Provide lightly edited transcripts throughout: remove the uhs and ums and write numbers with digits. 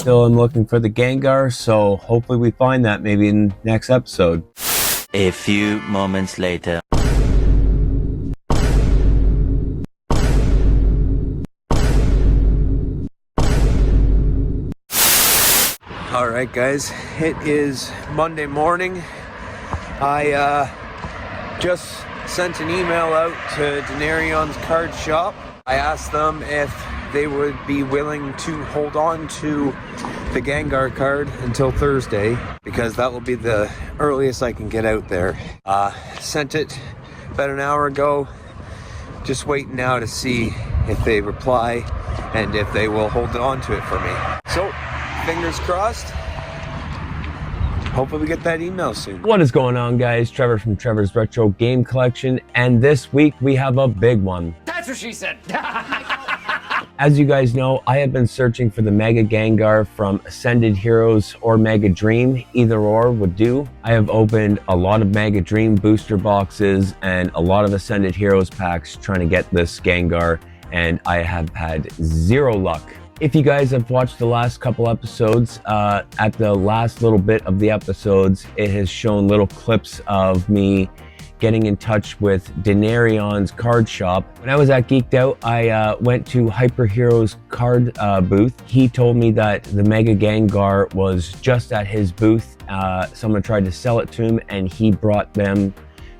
Still am looking for the Gengar, so hopefully we find that maybe in the next episode. A few moments later. Alright guys, it is Monday morning. I just sent an email out to Denarion's card shop. I asked them if they would be willing to hold on to the Gengar card until Thursday, because that will be the earliest I can get out there. Sent it about an hour ago. Just waiting now to see if they reply and if they will hold on to it for me. So, fingers crossed. Hopefully we get that email soon. What is going on, guys? Trevor from Trevor's Retro Game Collection, and this week we have a big one. That's what she said. As you guys know, I have been searching for the Mega Gengar from Ascended Heroes or Mega Dream. Either or would do. I have opened a lot of Mega Dream booster boxes and a lot of Ascended Heroes packs trying to get this Gengar, and I have had zero luck. If you guys have watched the last couple episodes, at the last little bit of the episodes, it has shown little clips of me getting in touch with Denarion's card shop. When I was at Geeked Out, I went to Hyper Heroes card booth. He told me that the Mega Gengar was just at his booth. Someone tried to sell it to him and he brought them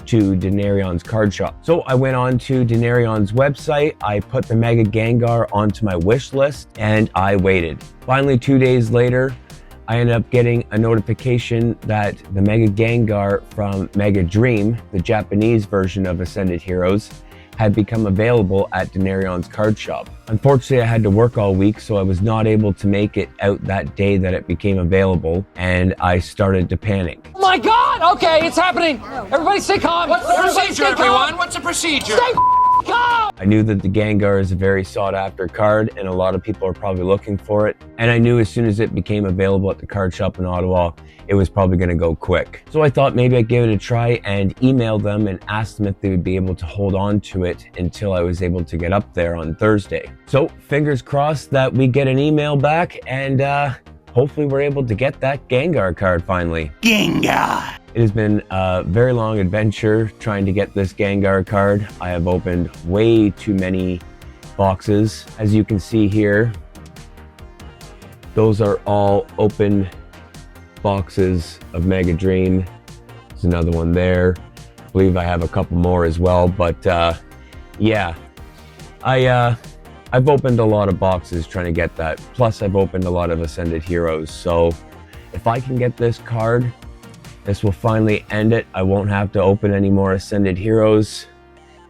to Denarion's card shop. So I went on to Denarion's website, I put the Mega Gengar onto my wish list, and I waited. Finally, 2 days later, I ended up getting a notification that the Mega Gengar from Mega Dream, the Japanese version of Ascended Heroes, had become available at Denarion's card shop. Unfortunately, I had to work all week, so I was not able to make it out that day that it became available, and I started to panic. Oh my God! Okay, it's happening. Everybody stay calm. What's the procedure, everyone? What's the procedure? Stay calm. I knew that the Gengar is a very sought after card and a lot of people are probably looking for it. And I knew as soon as it became available at the card shop in Ottawa, it was probably gonna go quick. So I thought maybe I'd give it a try and email them and ask them if they would be able to hold on to it until I was able to get up there on Thursday. So fingers crossed that we get an email back and hopefully we're able to get that Gengar card finally. Gengar! It has been a very long adventure trying to get this Gengar card. I have opened way too many boxes. As you can see here, those are all open boxes of Mega Dream. There's another one there. I believe I have a couple more as well, but yeah. I've opened a lot of boxes trying to get that. Plus I've opened a lot of Ascended Heroes. So if I can get this card, this will finally end it. I won't have to open any more Ascended Heroes.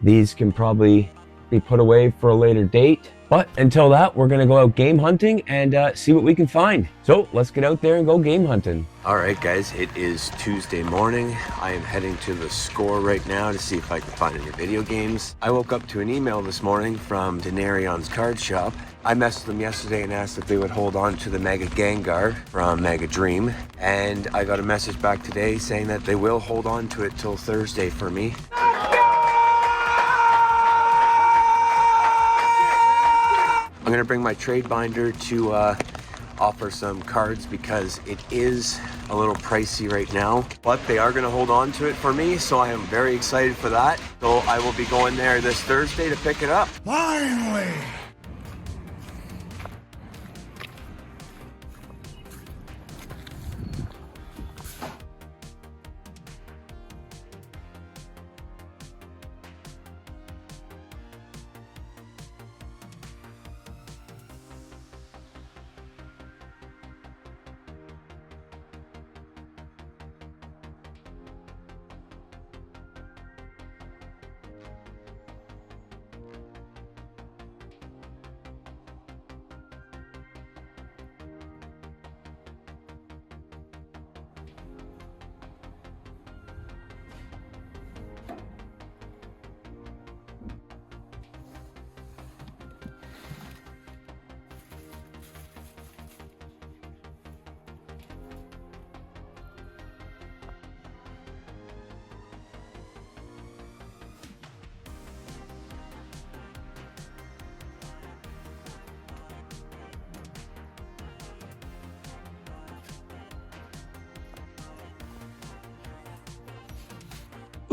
These can probably be put away for a later date. But until that, we're gonna go out game hunting and see what we can find. So let's get out there and go game hunting. All right, guys, it is Tuesday morning. I am heading to the Score right now to see if I can find any video games. I woke up to an email this morning from Denarion's card shop. I messaged them yesterday and asked if they would hold on to the Mega Gengar from Mega Dream. And I got a message back today saying that they will hold on to it till Thursday for me. I'm gonna bring my trade binder to offer some cards because it is a little pricey right now, but they are gonna hold on to it for me, so I am very excited for that. So I will be going there this Thursday to pick it up. Finally!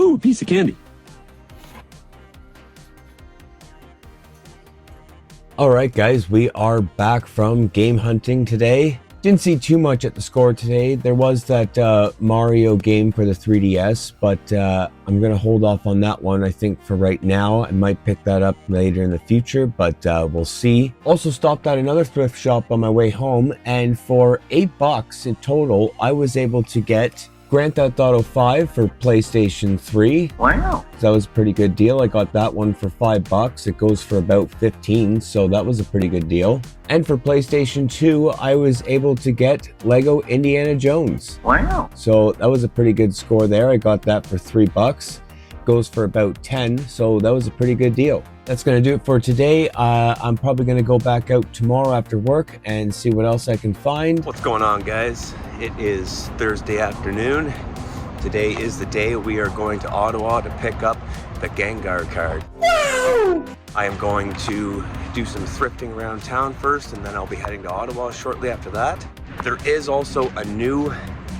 Ooh, a piece of candy. Alright guys, we are back from game hunting today. Didn't see too much at the score today. There was that Mario game for the 3DS, but I'm going to hold off on that one, I think, for right now. I might pick that up later in the future, but we'll see. Also stopped at another thrift shop on my way home, and for $8 in total, I was able to get Grand Theft Auto 5 for PlayStation 3. Wow. That was a pretty good deal. I got that one for $5. It goes for about 15, so that was a pretty good deal. And for PlayStation 2, I was able to get Lego Indiana Jones. Wow. So that was a pretty good score there. I got that for $3. Goes for about 10, so that was a pretty good deal. That's going to do it for today. I'm probably going to go back out tomorrow after work and see what else I can find. What's going on, guys? It is Thursday afternoon. Today is the day we are going to Ottawa to pick up the Gengar card. Woo! I am going to do some thrifting around town first, and then I'll be heading to Ottawa shortly after that. There is also a new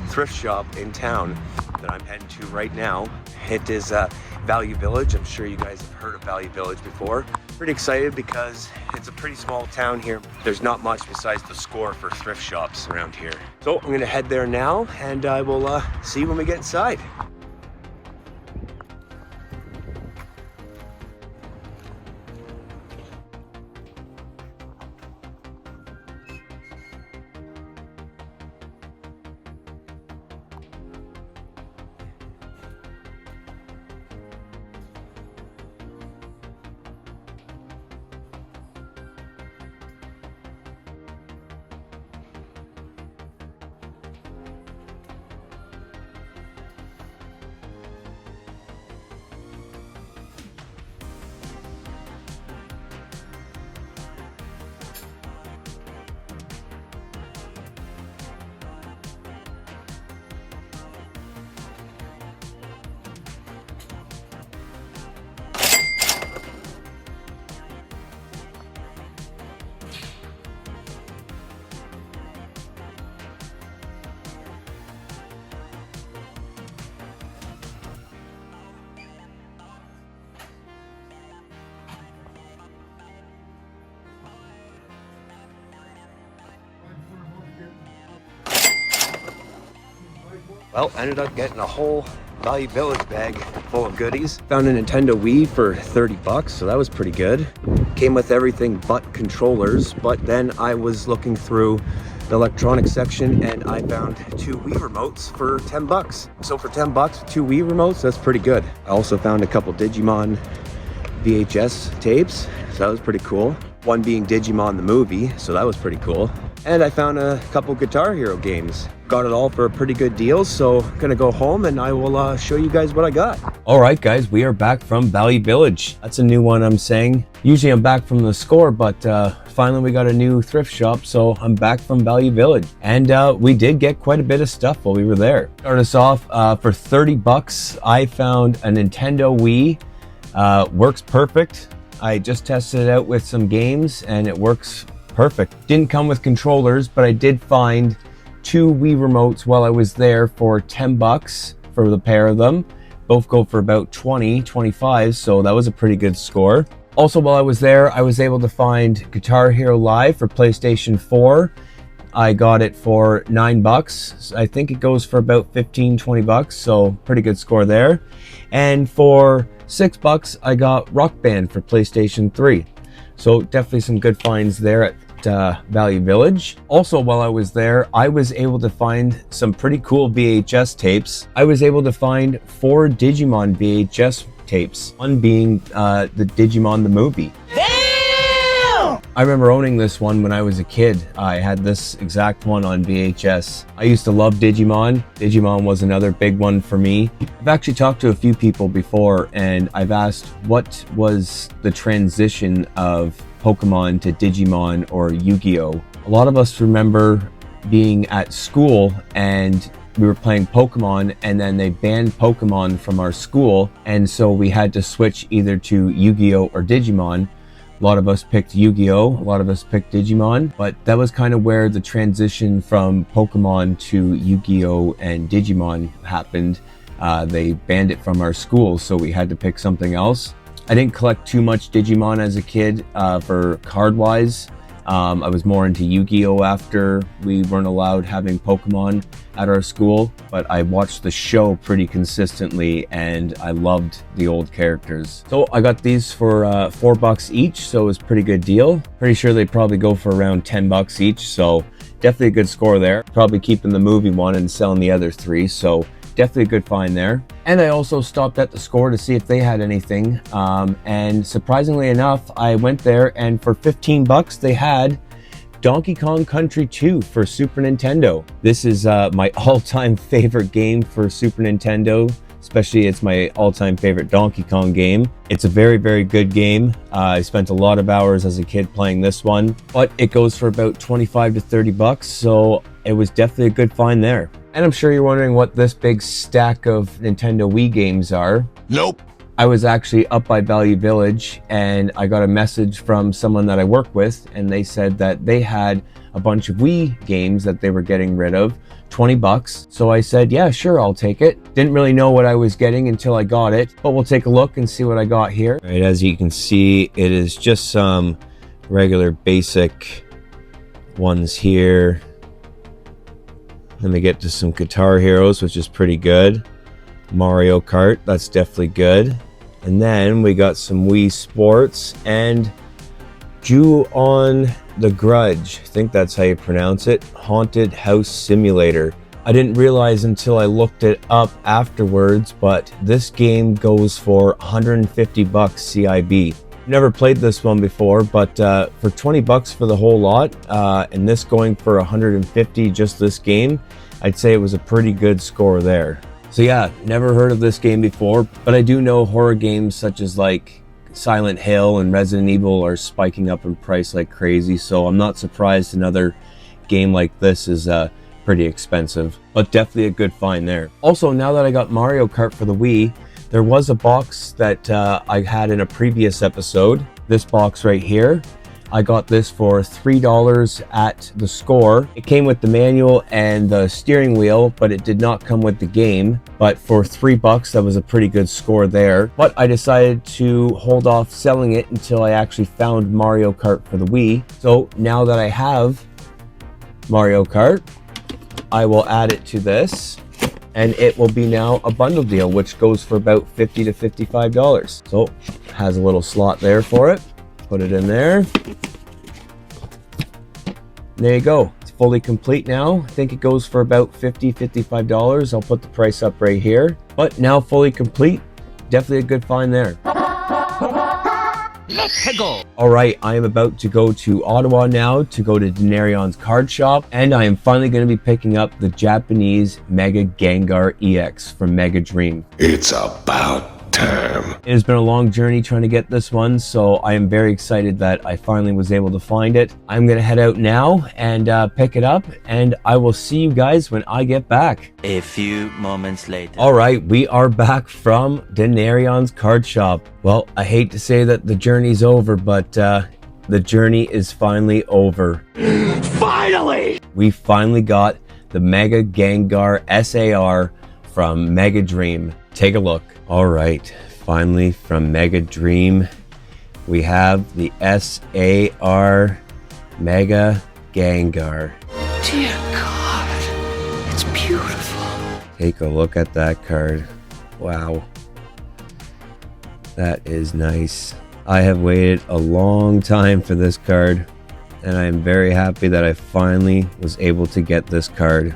thrift shop in town that I'm heading to right now. It is Value Village. I'm sure you guys have heard of Value Village before. Pretty excited because it's a pretty small town here. There's not much besides the score for thrift shops around here. So I'm gonna head there now, and I will see you when we get inside. Well, I ended up getting a whole Value Village bag full of goodies. Found a Nintendo Wii for $30, so that was pretty good. Came with everything but controllers, but then I was looking through the electronics section and I found 2 Wii remotes for $10. So for $10, 2 Wii remotes, that's pretty good. I also found a couple Digimon VHS tapes, so that was pretty cool. One being Digimon the movie, so that was pretty cool. And I found a couple Guitar Hero games. Got it all for a pretty good deal, so I'm gonna go home and I will show you guys what I got. All right, guys, we are back from Value Village. That's a new one I'm saying. Usually I'm back from the score, but finally we got a new thrift shop, so I'm back from Value Village. And we did get quite a bit of stuff while we were there. Start us off, for $30, I found a Nintendo Wii. Works perfect. I just tested it out with some games and it works perfect. Didn't come with controllers, but I did find 2 Wii remotes while I was there for $10 for the pair of them. Both go for about 20, 25, so that was a pretty good score. Also, while I was there, I was able to find Guitar Hero Live for PlayStation 4. I got it for $9. I think it goes for about 15, 20 bucks, so pretty good score there. And for $6, I got Rock Band for PlayStation 3. So definitely some good finds there at Value Village. Also, while I was there, I was able to find some pretty cool VHS tapes. I was able to find 4 Digimon VHS tapes, one being the Digimon the movie. I remember owning this one when I was a kid. I had this exact one on VHS. I used to love Digimon. Digimon was another big one for me. I've actually talked to a few people before and I've asked what was the transition of Pokemon to Digimon or Yu-Gi-Oh! A lot of us remember being at school and we were playing Pokemon and then they banned Pokemon from our school, and so we had to switch either to Yu-Gi-Oh! Or Digimon. A lot of us picked Yu-Gi-Oh! A lot of us picked Digimon, but that was kind of where the transition from Pokemon to Yu-Gi-Oh! And Digimon happened. They banned it from our school, so we had to pick something else. I didn't collect too much Digimon as a kid for card-wise. I was more into Yu-Gi-Oh! After we weren't allowed having Pokemon at our school, but I watched the show pretty consistently and I loved the old characters. So I got these for $4 each, so it was a pretty good deal. Pretty sure they probably go for around $10 each, so definitely a good score there. Probably keeping the movie one and selling the other 3, so definitely a good find there. And I also stopped at the score to see if they had anything. And surprisingly enough, I went there and for $15 they had Donkey Kong Country 2 for Super Nintendo. This is my all-time favorite game for Super Nintendo. Especially it's my all-time favorite Donkey Kong game. It's a very, very good game. I spent a lot of hours as a kid playing this one, but it goes for about 25 to $30, so it was definitely a good find there. And I'm sure you're wondering what this big stack of Nintendo Wii games are. Nope. I was actually up by Value Village and I got a message from someone that I work with, and they said that they had a bunch of Wii games that they were getting rid of, $20. So I said, yeah, sure, I'll take it. Didn't really know what I was getting until I got it, but we'll take a look and see what I got here. All right, as you can see, it is just some regular basic ones here. Then we get to some Guitar Heroes, which is pretty good. Mario Kart, that's definitely good. And then we got some Wii Sports and Ju-On the Grudge. I think that's how you pronounce it. Haunted House Simulator. I didn't realize until I looked it up afterwards, but this game goes for $150 CIB. Never played this one before, but for $20 for the whole lot, and this going for $150 just this game, I'd say it was a pretty good score there. So yeah, never heard of this game before, but I do know horror games such as like Silent Hill and Resident Evil are spiking up in price like crazy, so I'm not surprised another game like this is pretty expensive, but definitely a good find there. Also, now that I got Mario Kart for the Wii, there was a box that I had in a previous episode. This box right here. I got this for $3 at the score. It came with the manual and the steering wheel, but it did not come with the game. But for $3, that was a pretty good score there. But I decided to hold off selling it until I actually found Mario Kart for the Wii. So now that I have Mario Kart, I will add it to this. And it will be now a bundle deal, which goes for about $50 to $55. So has a little slot there for it. Put it in there. There you go. It's fully complete now. I think it goes for about $50, $55. I'll put the price up right here. But now fully complete. Definitely a good find there. Let's go. All right, I am about to go to Ottawa now to go to Denarion's card shop, and I am finally going to be picking up the Japanese Mega Gengar EX from Mega Dream. It's about time. It has been a long journey trying to get this one, so I am very excited that I finally was able to find it. I'm going to head out now and pick it up, and I will see you guys when I get back. A few moments later. All right, we are back from Denarion's card shop. Well, I hate to say that the journey's over, but the journey is finally over. Finally! We finally got the Mega Gengar SAR from Mega Dream. Take a look. All right, finally from Mega Dream, we have the SAR Mega Gengar. Dear God, it's beautiful. Take a look at that card. Wow. That is nice. I have waited a long time for this card, and I am very happy that I finally was able to get this card.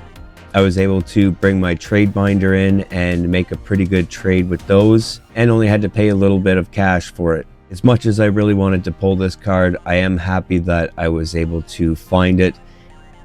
I was able to bring my trade binder in and make a pretty good trade with those, and only had to pay a little bit of cash for it. As much as I really wanted to pull this card, I am happy that I was able to find it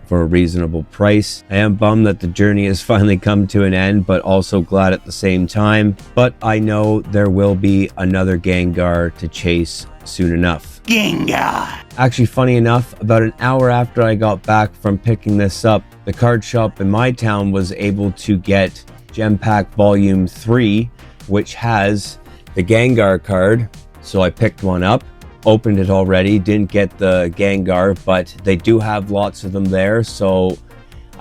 for a reasonable price. I am bummed that the journey has finally come to an end, but also glad at the same time. But I know there will be another Gengar to chase soon enough. Gengar. Actually, funny enough, about an hour after I got back from picking this up, the card shop in my town was able to get Gem Pack Volume 3, which has the Gengar card. So I picked one up, opened it already, didn't get the Gengar, but they do have lots of them there. So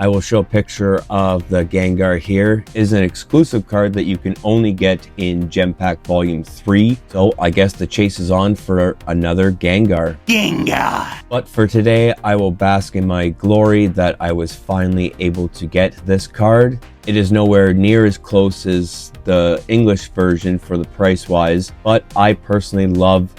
I will show a picture of the Gengar here. It is an exclusive card that you can only get in Gem Pack Volume 3. So I guess the chase is on for another Gengar. Gengar. But for today, I will bask in my glory that I was finally able to get this card. It is nowhere near as close as the English version for the price wise, but I personally love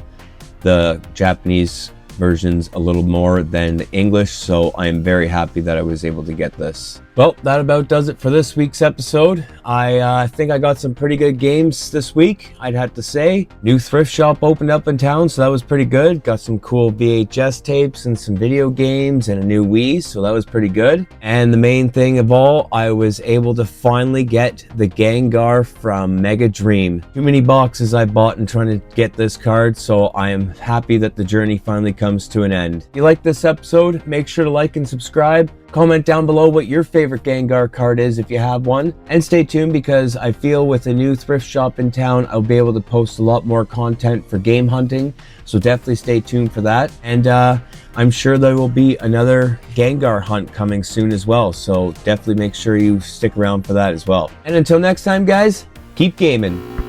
the Japanese versions a little more than the English, so I am very happy that I was able to get this. Well, that about does it for this week's episode. I think I got some pretty good games this week, I'd have to say. New thrift shop opened up in town, so that was pretty good. Got some cool VHS tapes and some video games and a new Wii, so that was pretty good. And the main thing of all, I was able to finally get the Gengar from Mega Dream. Too many boxes I bought in trying to get this card, so I am happy that the journey finally comes to an end. If you like this episode, make sure to like and subscribe. Comment down below what your favorite Gengar card is if you have one. And stay tuned because I feel with a new thrift shop in town, I'll be able to post a lot more content for game hunting. So definitely stay tuned for that. And I'm sure there will be another Gengar hunt coming soon as well. So definitely make sure you stick around for that as well. And until next time, guys, keep gaming.